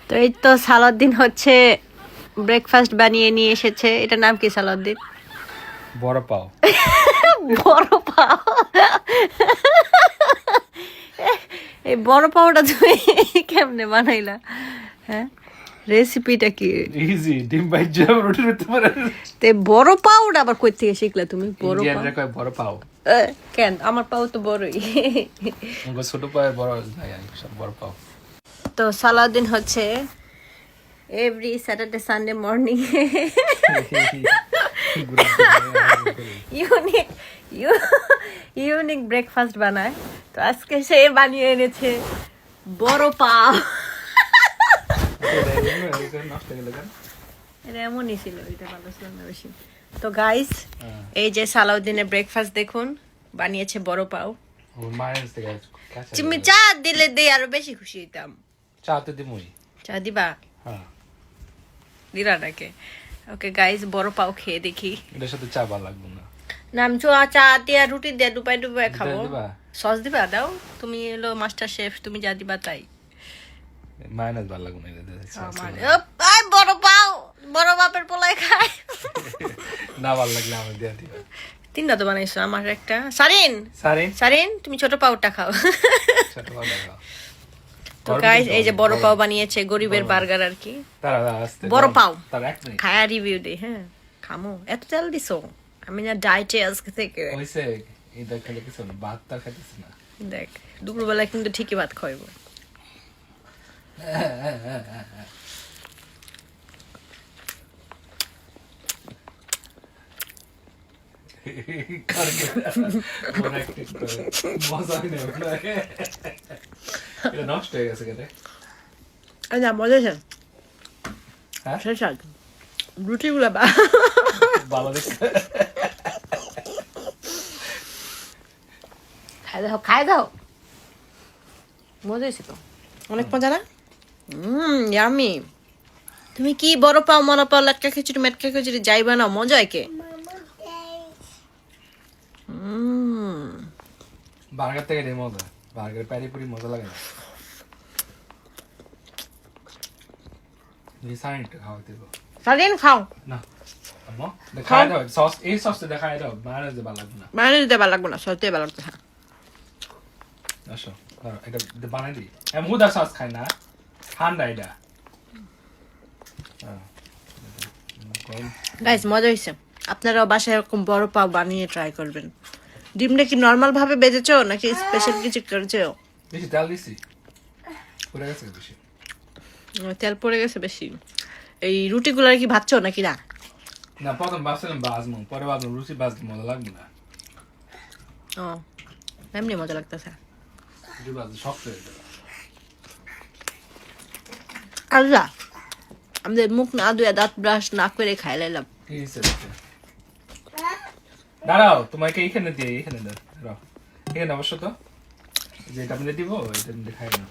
তো এই তো সালাউদ্দিন হচ্ছে ব্রেকফাস্ট বানিয়ে নিয়ে এসেছে। এটার নাম কি সালাউদ্দিন? বড় পাও। বড় পাও। এই বড় পাওটা তুমি কেমনে বানাইলা? হ্যাঁ, রেসিপিটা কি? ইজি, ডিম ভাইজা রুটি করতে পারে। তে বড় পাওটা আবার কই থেকে শিখলা তুমি? বড় পাও ইন্ডিয়ানরা কয় বড় পাও। কেন? আমার পাও তো বড়ই। ওগো ছোট পাও বড় ভাই, সব বড় পাও। তো সালাউদ্দিন হচ্ছে every Saturday Sunday morning unique unique breakfast বানায়। তো আজকে সে বানিয়ে এনেছে বড় পাও। এটা এমনই ছিল, এটা ভালো ছিল না বেশি। তো গাইস, এই যে সালাউদ্দিনের ব্রেকফাস্ট দেখুন, বানিয়েছে বড় পাও। ওর মায়ের থেকে কাছে। তুমি চা দিলে দিয়ে আরো বেশি খুশি হইতাম। চা তো দিমুই। চা দিবা? হ্যাঁ। দিলাটাকে। ওকে গাইস, বড় পাও খেয়ে দেখি। এটার সাথে চা ভালো লাগবে না। নাম চা দিয়া রুটি দিয়ে ডুবাই ডুবাই খাবো। দিবা? সস দিবা? দাও, তুমি এলো মাস্টার শেফ, তুমি যা দিবা তাই। মায়োনেজ ভালো লাগবে না এটা। বড় পাও, বড় বাপের পোলায় খায়। না ভালো লাগলে আমার দিয়া দিবা। তিনটা তো বানাইছো, আমার একটা। সারিন সারি সারিন, তুমি ছোট পাওটা খাও। ছোট পাও দাও। তো গাইস, এই যে বড় পাও বানিয়েছে, গরিবের বার্গার আর কি। তারা আসতে বড় পাও তার এক মিনিট খায়া রিভিউ দে। হ্যাঁ, খামো। এত তেল দিছো, আমি না ডায়েটে আজকে থেকে। হইছে। এটা খেলে কিছু না, ভাত তা খাইতেছ না। দেখ, দুপুরবেলা কিন্তু ঠিকই ভাত খাইবো। নষ্ট হয়ে গেছে কেটে। আচ্ছা, মজা আছে। হ্যাঁ, শেষ রুটিগুলা ভালো দেখতে। খাই দাও। মজা হয়েছে তো, অনেক মজা না? ইয়ামি। তুমি কি বড় পাও, মরা পাও, লাটকা খিচুড়ি, মেটকা খিচুড়ি যাই বানাও, মজা হয় কে? বার্গার থেকে এটাই মজা। বার্গার প্যারি পুরি মজা লাগে না। সারিনটা খাওয়াতে দেবো। সারাদিন খাও না আম্মা, দেখাই দাও সস। এই সসটা দেখাই দাও, মায়োনেজ দিয়ে ভালো লাগবে না। মানে দিতে ভালো লাগবে না, সত্যি ভালো লাগবে। হ্যাঁ, আসো এটা বানাই দিই। মুদা সস খাই না, ঠান্ডা এটা। গাইস, মজা হয়েছে। আপনারাও বাসায় এরকম বড় পাও বানিয়ে ট্রাই করবেন। ডিমটা কি নর্মাল ভাবে বেজেছো নাকি স্পেশাল কিছু করেছো? বেশি তেল দিছি, পড়ে গেছে বেশি। তেল পড়ে গেছে বেশি। এই রুটিগুলো কি ভাজছো নাকি না? না, প্রথম ভাবছিলাম বাজমু, পরে ভাবলাম রুচি বাজলে মজা লাগবে না। ও, এমনি মজা লাগতেছে। রুচি বাজলে শক্ত হয়ে যাবে। আল্লাহ, আমাদের মুখ না ধুয়ে দাঁত ব্রাশ না করে খাই লাইলাম। কি হয়েছে দেখতে? দাঁড়াও, তোমাকে এইখানে দিয়ে এইখানে দাঁড়াও, এখানে অবশ্য তো যেটা আমি দিব এটা আমি দেখাই না।